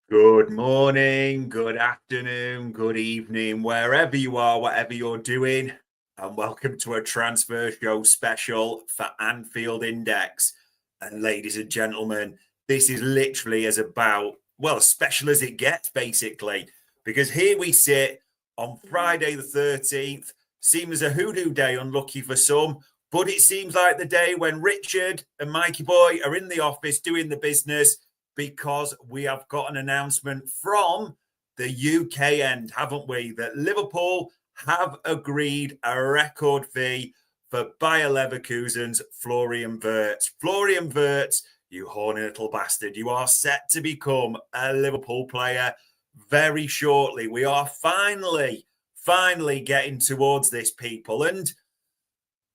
Good morning, good afternoon, good evening, wherever you are, whatever you're doing, and welcome to a transfer show special for Anfield Index. And ladies and gentlemen, this is literally as special as it gets, basically, because here we sit on Friday the 13th. Seems a hoodoo day, unlucky for some, but it seems like the day when Richard and Mikey Boy are in the office doing the business, because we have got an announcement from the UK end, haven't we? That Liverpool have agreed a record fee for Bayer Leverkusen's Florian Wirtz. Florian Wirtz, you horny little bastard, you are set to become a Liverpool player very shortly. We are finally getting towards this, people. And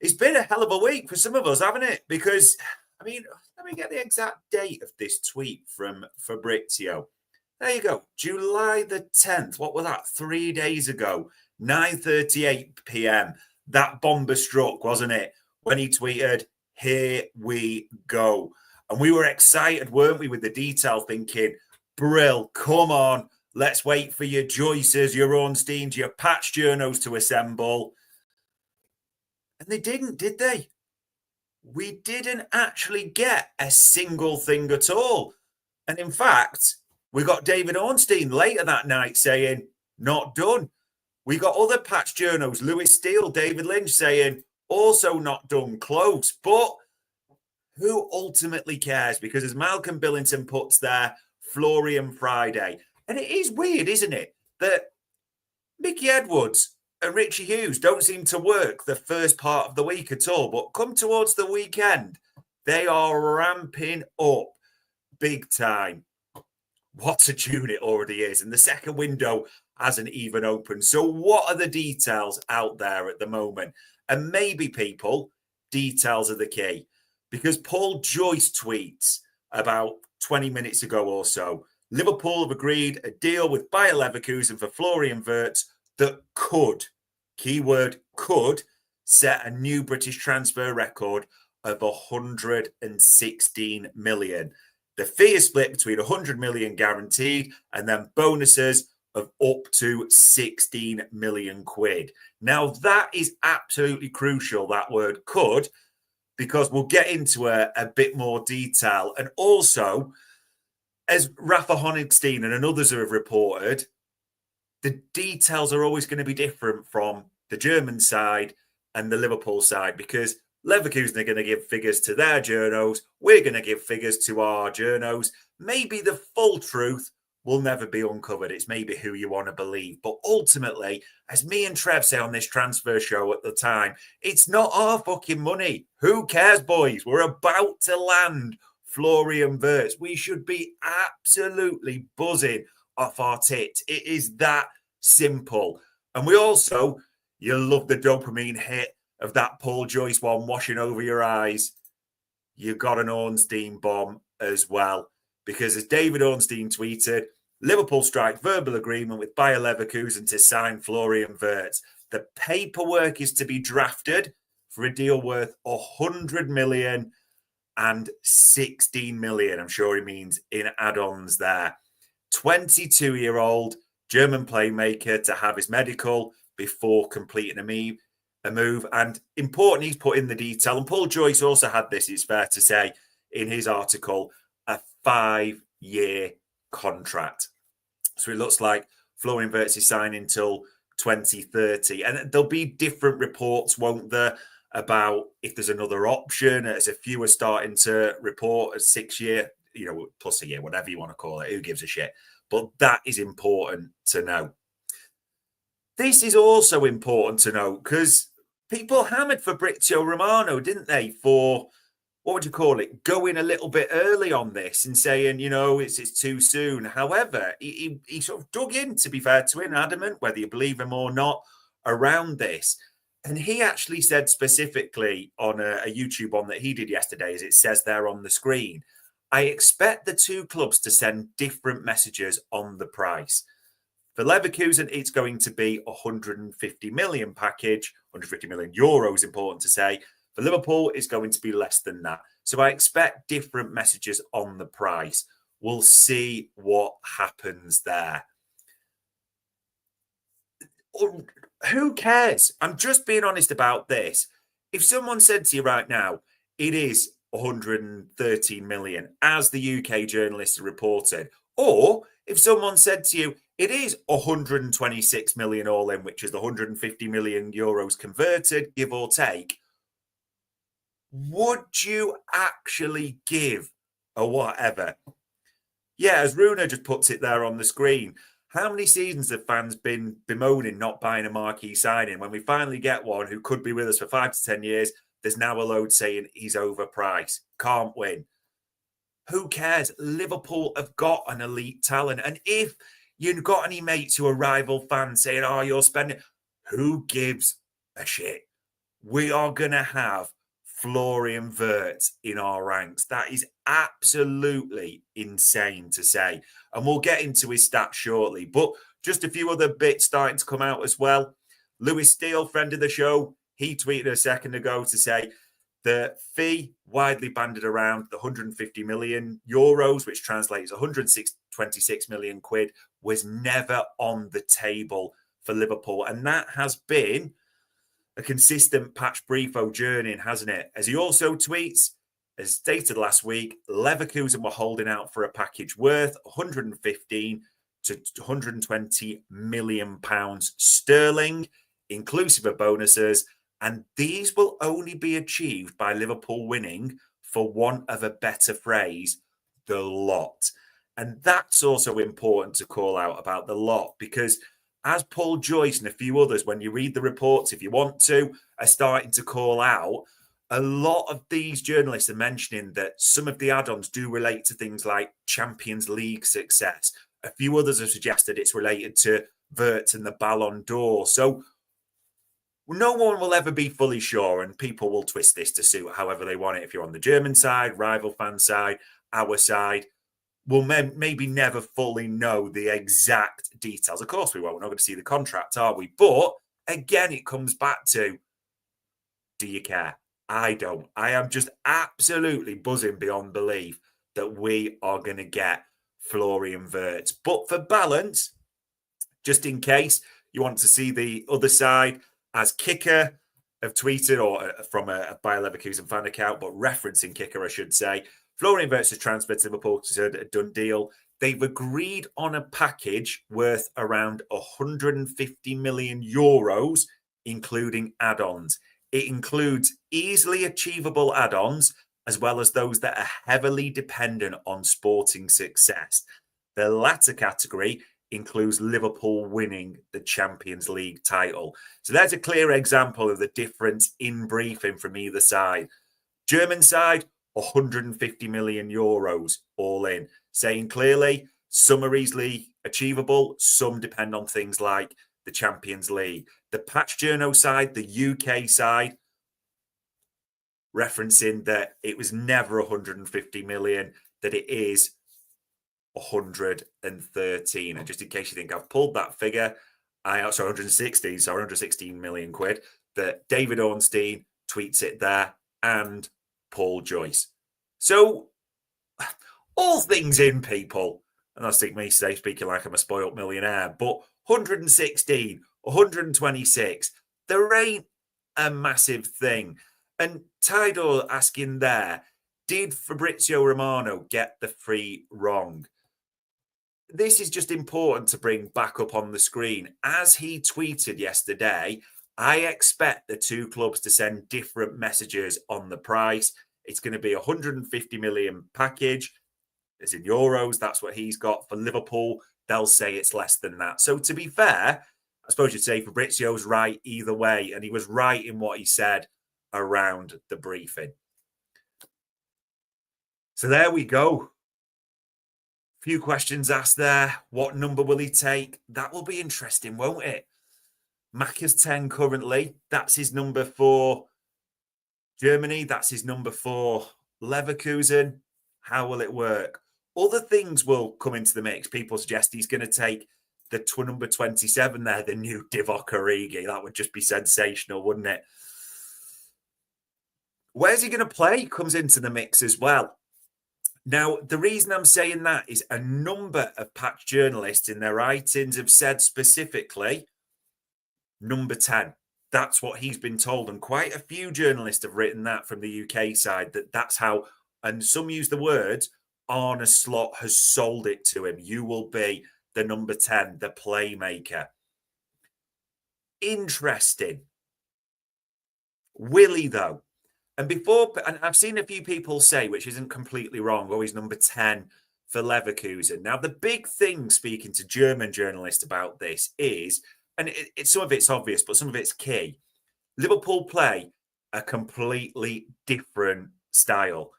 it's been a hell of a week for some of us, haven't it? Because, let me get the exact date of this tweet from Fabrizio. There you go. July the 10th. What was that? 3 days ago. 9:38 p.m. That bomber struck, wasn't it? When he tweeted, "Here we go." And we were excited, weren't we, with the detail, thinking, Brill, come on. Let's wait for your Joyces, your Ornsteins, your Patch Journos to assemble. And they didn't, did they? We didn't actually get a single thing at all. And in fact, we got David Ornstein later that night saying, not done. We got other patch journos, Lewis Steele, David Lynch saying, also not done, close. But who ultimately cares? Because as Malcolm Billington puts there, Florian Friday. And it is weird, isn't it, that Mickey Edwards and Richie Hughes don't seem to work the first part of the week at all. But come towards the weekend, they are ramping up big time. What a tune it already is. And the second window hasn't even opened. So what are the details out there at the moment? And maybe, people, details are the key. Because Paul Joyce tweets about 20 minutes ago or so, Liverpool have agreed a deal with Bayer Leverkusen for Florian Wirtz that could, keyword could, set a new British transfer record of 116 million. The fee is split between 100 million guaranteed and then bonuses of up to 16 million quid. Now, that is absolutely crucial, that word could, because we'll get into a bit more detail. And also, as Rafa Honigstein and others have reported, the details are always going to be different from the German side and the Liverpool side, because Leverkusen are going to give figures to their journos. We're going to give figures to our journos. Maybe the full truth will never be uncovered. It's maybe who you want to believe. But ultimately, as me and Trev say on this transfer show at the time, it's not our fucking money. Who cares, boys? We're about to land Florian Wirtz. We should be absolutely buzzing off our tits. It is that simple. And we also, you'll love the dopamine hit of that Paul Joyce one washing over your eyes. You got an Ornstein bomb as well. Because as David Ornstein tweeted, Liverpool strike verbal agreement with Bayer Leverkusen to sign Florian Wirtz. The paperwork is to be drafted for a deal worth 100 million and 16 million. I'm sure he means in add-ons there. 22-year-old German playmaker to have his medical before completing a move. And important, he's put in the detail. And Paul Joyce also had this, it's fair to say, in his article, a 5-year contract. So it looks like Florian Wirtz is signing until 2030. And there'll be different reports, won't there, about if there's another option, as a few are starting to report a 6-year, plus a year, whatever you want to call it. Who gives a shit? But that is important to know. This is also important to know because people hammered Fabrizio Romano, didn't they, for, what would you call it, going a little bit early on this and saying, it's too soon. However, he sort of dug in, to be fair to him, adamant, whether you believe him or not, around this. And he actually said specifically on a YouTube one that he did yesterday, as it says there on the screen, I expect the two clubs to send different messages on the price. For Leverkusen, it's going to be 150 million package, 150 million euros, important to say. For Liverpool, it's going to be less than that. So I expect different messages on the price. We'll see what happens there. Who cares? I'm just being honest about this. If someone said to you right now, it is 113 million, as the UK journalists reported, or if someone said to you, it is 126 million all in, which is the 150 million euros converted, give or take, would you actually give a whatever? Yeah, as Runa just puts it there on the screen, how many seasons have fans been bemoaning not buying a marquee signing? When we finally get one who could be with us for 5 to 10 years, there's now a load saying he's overpriced, can't win. Who cares? Liverpool have got an elite talent. And if you've got any mates who are rival fans saying, oh, you're spending, who gives a shit? We are going to have Florian Wirtz in our ranks. That is absolutely insane to say. And we'll get into his stats shortly. But just a few other bits starting to come out as well. Lewis Steele, friend of the show, he tweeted a second ago to say the fee widely banded around the 150 million euros, which translates 126 million quid, was never on the table for Liverpool. And that has been a consistent Patch Brifo journey, hasn't it? As he also tweets, as stated last week, Leverkusen were holding out for a package worth 115 to 120 million pounds sterling, inclusive of bonuses, and these will only be achieved by Liverpool winning, for want of a better phrase, the lot. And that's also important to call out about the lot, because as Paul Joyce and a few others, when you read the reports, if you want to, are starting to call out, a lot of these journalists are mentioning that some of the add-ons do relate to things like Champions League success. A few others have suggested it's related to Wirtz and the Ballon d'Or. So no one will ever be fully sure, and people will twist this to suit however they want it. If you're on the German side, rival fan side, our side, we'll maybe never fully know the exact details. Of course we won't. We're not going to see the contract, are we? But again, it comes back to, do you care? I don't. I am just absolutely buzzing beyond belief that we are going to get Florian Wirtz. But for balance, just in case you want to see the other side, as Kicker have tweeted, or from a Bayer Leverkusen fan account, but referencing Kicker, I should say, Florian Wirtz has transferred to Liverpool, considered a done deal. They've agreed on a package worth around 150 million euros, including add-ons. It includes easily achievable add-ons, as well as those that are heavily dependent on sporting success. The latter category includes Liverpool winning the Champions League title. So there's a clear example of the difference in briefing from either side. German side, 150 million euros all in, saying clearly some are easily achievable, some depend on things like the Champions League. The Patch Journo side, the UK side, referencing that it was never 150 million, that it is 113. And just in case you think I've pulled that figure, 116 million quid, that David Ornstein tweets it there, and Paul Joyce. So, all things in, people, and that's me today speaking like I'm a spoilt millionaire, but 116, 126, there ain't a massive thing. And Tidal asking there, did Fabrizio Romano get the fee wrong? This is just important to bring back up on the screen. As he tweeted yesterday, I expect the two clubs to send different messages on the price. It's going to be 150 million package, as in euros. That's what he's got. For Liverpool, they'll say it's less than that. So to be fair, I suppose you'd say Fabrizio's right either way. And he was right in what he said around the briefing. So there we go. Few questions asked there. What number will he take? That will be interesting, won't it? Macca's 10 currently. That's his number for Germany. That's his number for Leverkusen. How will it work? Other things will come into the mix. People suggest he's going to take the number 27 there, the new Divock Origi. That would just be sensational, wouldn't it? Where's he going to play? Comes into the mix as well. Now, the reason I'm saying that is a number of patch journalists in their writings have said specifically number 10. That's what he's been told. And quite a few journalists have written that from the UK side, that's how, and some use the words, Arne Slot has sold it to him. You will be the number 10, the playmaker. Interesting. Will he, though? And I've seen a few people say, which isn't completely wrong, he's number 10 for Leverkusen. Now, the big thing, speaking to German journalists about this is, and some of it's obvious, but some of it's key. Liverpool play a completely different style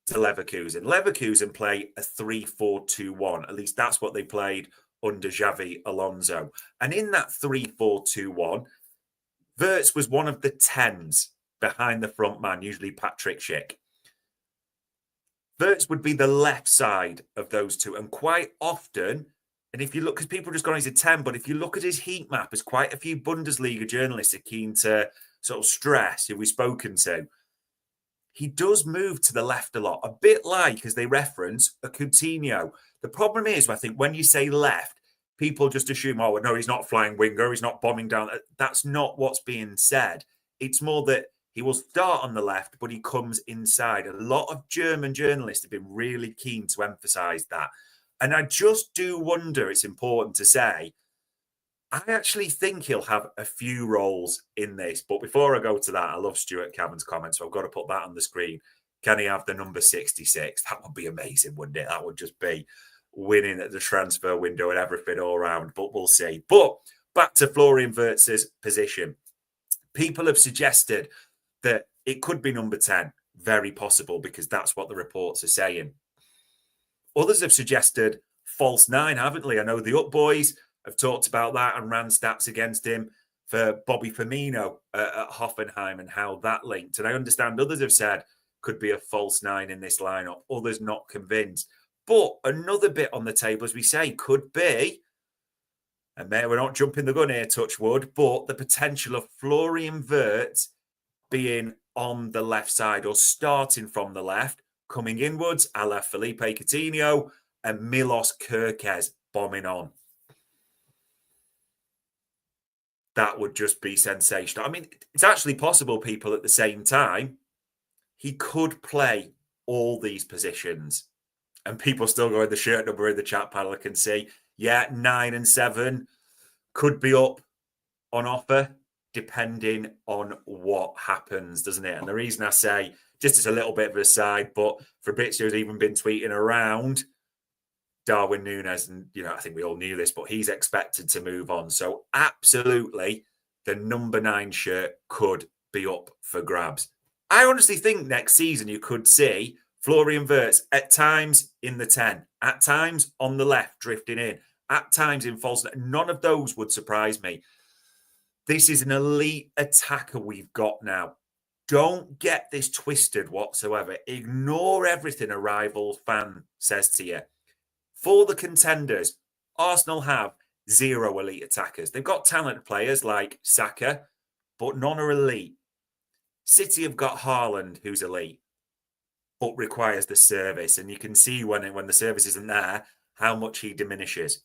to Leverkusen. Leverkusen play a 3-4-2-1. At least that's what they played under Xavi Alonso. And in that 3-4-2-1, Wirtz was one of the 10s behind the front man, usually Patrick Schick. Wirtz would be the left side of those two. And quite often, and if you look, because people just gone, he's a 10, but if you look at his heat map, as quite a few Bundesliga journalists are keen to sort of stress, who we've spoken to, he does move to the left a lot, a bit like, as they reference, a Coutinho. The problem is, I think, when you say left, people just assume, oh, no, he's not flying winger, he's not bombing down. That's not what's being said. It's more that he will start on the left, but he comes inside. A lot of German journalists have been really keen to emphasize that. And I just do wonder, it's important to say, I actually think he'll have a few roles in this. But before I go to that, I love Stuart Cavan's comment, so I've got to put that on the screen. Can he have the number 66? That would be amazing, wouldn't it? That would just be winning at the transfer window and everything all around, but we'll see. But back to Florian Wirtz's position. People have suggested that it could be number 10. Very possible, because that's what the reports are saying. Others have suggested false 9, haven't they? I know the Up Boys have talked about that and ran stats against him for Bobby Firmino at Hoffenheim and how that linked. And I understand others have said could be a false 9 in this lineup. Others not convinced. But another bit on the table, as we say, could be, and we're not jumping the gun here, touch wood, but the potential of Florian Wirtz being on the left side or starting from the left, coming inwards, a la Felipe Coutinho and Milos Kerkez bombing on. That would just be sensational. I mean, it's actually possible, people, at the same time, he could play all these positions. And people still go in the shirt number in the chat panel. I can see, 9 and 7 could be up on offer, depending on what happens, doesn't it? And the reason I say, just as a little bit of a side, but Fabrizio has even been tweeting around Darwin Núñez, and I think we all knew this, but he's expected to move on. So absolutely, the number 9 shirt could be up for grabs. I honestly think next season you could see Florian Wirtz at times in the 10, at times on the left, drifting in, at times in false. None of those would surprise me. This is an elite attacker we've got now. Don't get this twisted whatsoever. Ignore everything a rival fan says to you. For the contenders, Arsenal have 0 elite attackers. They've got talented players like Saka, but none are elite. City have got Haaland, who's elite, but requires the service. And you can see when the service isn't there, how much he diminishes.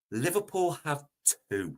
Liverpool have 2.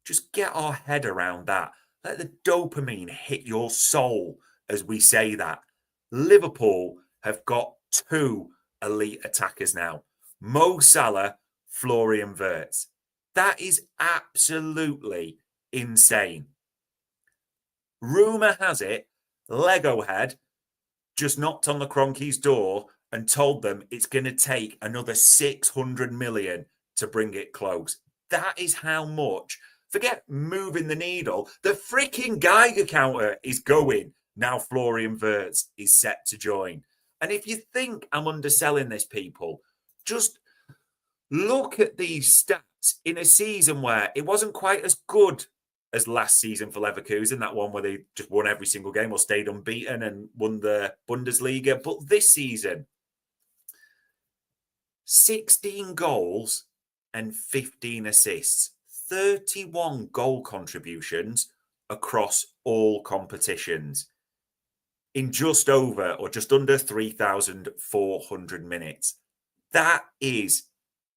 Just get our head around that. Let the dopamine hit your soul as we say that. Liverpool have got 2 elite attackers now. Mo Salah, Florian Wirtz. That is absolutely insane. Rumour has it, Lego Head just knocked on the Cronkies' door and told them it's going to take another 600 million to bring it close. That is how much. Forget moving the needle. The freaking Geiger counter is going. Now Florian Wirtz is set to join. And if you think I'm underselling this, people, just look at these stats in a season where it wasn't quite as good as last season for Leverkusen, that one where they just won every single game or stayed unbeaten and won the Bundesliga. But this season, 16 goals and 15 assists, 31 goal contributions across all competitions. in just over or just under 3,400 minutes. That is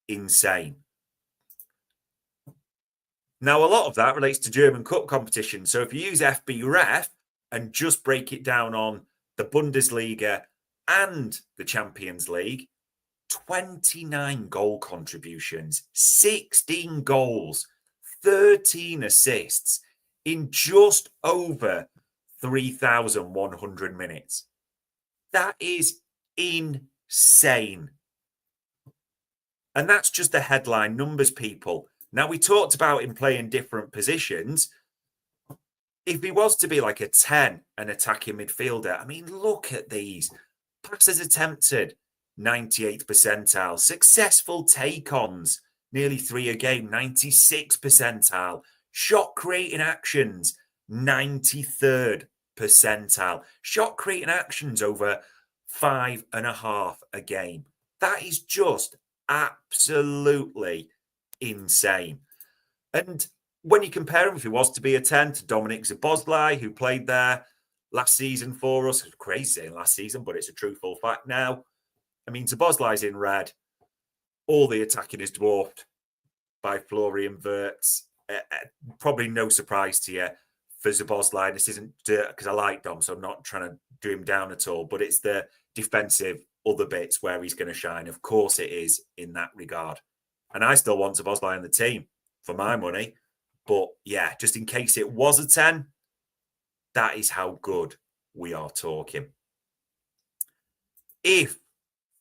insane. Now, a lot of that relates to German Cup competition. So if you use FBref and just break it down on the Bundesliga and the Champions League, 29 goal contributions, 16 goals, 13 assists in just over 3,100 minutes. That is insane. And that's just the headline numbers, people. Now, we talked about him playing different positions. If he was to be like a 10, an attacking midfielder, I mean, look at these. Passes attempted, 98th percentile. Successful take-ons, nearly 3 a game, 96th percentile. Shot creating actions, 93rd percentile. Shot creating actions over 5.5 a game. That is just absolutely insane. And when you compare him, if he was to be a 10, to Dominic Szoboszlai, who played there last season for us, it's crazy saying last season, but it's a truthful fact now. I mean, Szoboszlai's in red. All the attacking is dwarfed by Florian Wirtz. Probably no surprise to you for Szoboszlai. This isn't because I like Dom, so I'm not trying to do him down at all, but it's the defensive other bits where he's going to shine. Of course it is in that regard. And I still want Szoboszlai in the team for my money. But yeah, just in case it was a 10, that is how good we are talking. If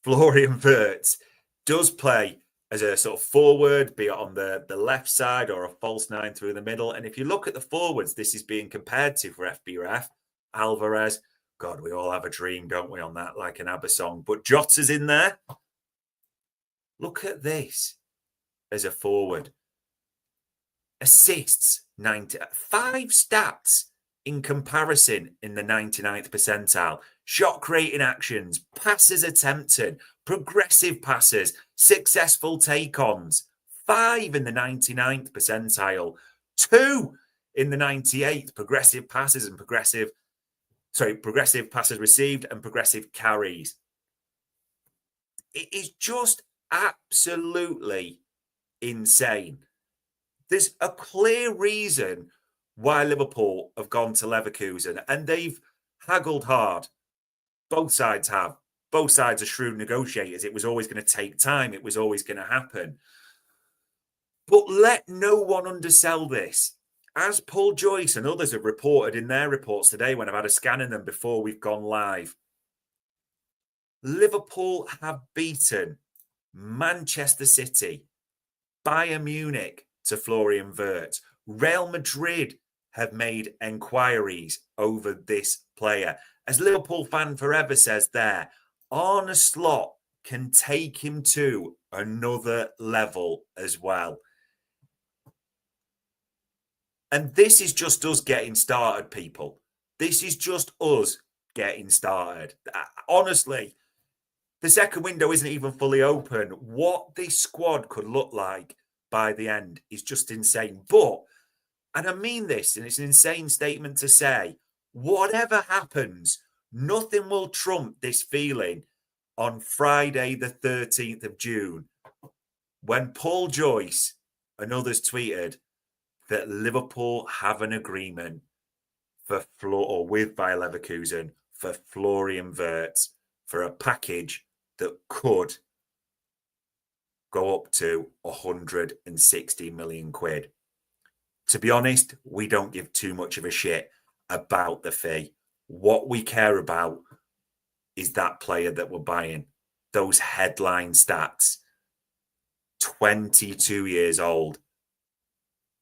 Florian Wirtz does play as a sort of forward, be it on the left side or a false 9 through the middle, and if you look at the forwards, this is being compared to for FBref, Alvarez. God, we all have a dream, don't we, on that, like an ABBA song. But Jota's in there. Look at this as a forward. Assists, 5 stats in comparison in the 99th percentile. Shot creating actions, passes attempted, progressive passes, successful take-ons. 5 in the 99th percentile. 2 in the 98th, progressive passes received and progressive carries. It is just absolutely insane. There's a clear reason why Liverpool have gone to Leverkusen, and they've haggled hard. Both sides have. Both sides are shrewd negotiators. It was always going to take time. It was always going to happen. But let no one undersell this. As Paul Joyce and others have reported in their reports today when I've had a scan in them before we've gone live, Liverpool have beaten Manchester City, Bayern Munich to Florian Wirtz. Real Madrid have made enquiries over this player. As Liverpool fan forever says there, Arne Slot can take him to another level as well. And this is just us getting started, people. This is just us getting started. Honestly, the second window isn't even fully open. What this squad could look like by the end is just insane. But, and I mean this, and it's an insane statement to say, whatever happens, nothing will trump this feeling on Friday, the 13th of June, when Paul Joyce and others tweeted that Liverpool have an agreement with Bayer Leverkusen for Florian Wirtz for a package that could go up to 160 million quid. To be honest, we don't give too much of a shit about the fee. What we care about is that player that we're buying. Those headline stats. 22 years old.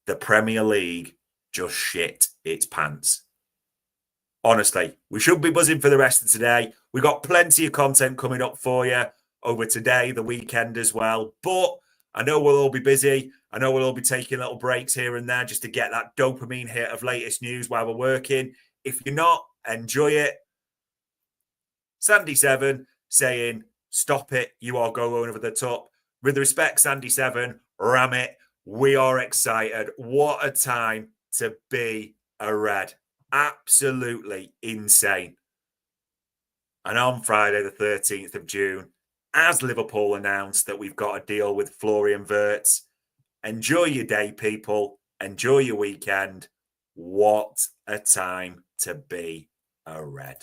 The Premier League just shit its pants. Honestly, we should be buzzing for the rest of today. We've got plenty of content coming up for you over today, the weekend as well. But I know we'll all be busy. I know we'll all be taking little breaks here and there just to get that dopamine hit of latest news while we're working. If you're not, enjoy it. Sandy7 saying, stop it, you are going over the top. With respect, Sandy7, ram it. We are excited. What a time to be a Red. Absolutely insane. And on Friday, the 13th of June, as Liverpool announced that we've got a deal with Florian Wirtz, enjoy your day, people. Enjoy your weekend. What a time to be a Red.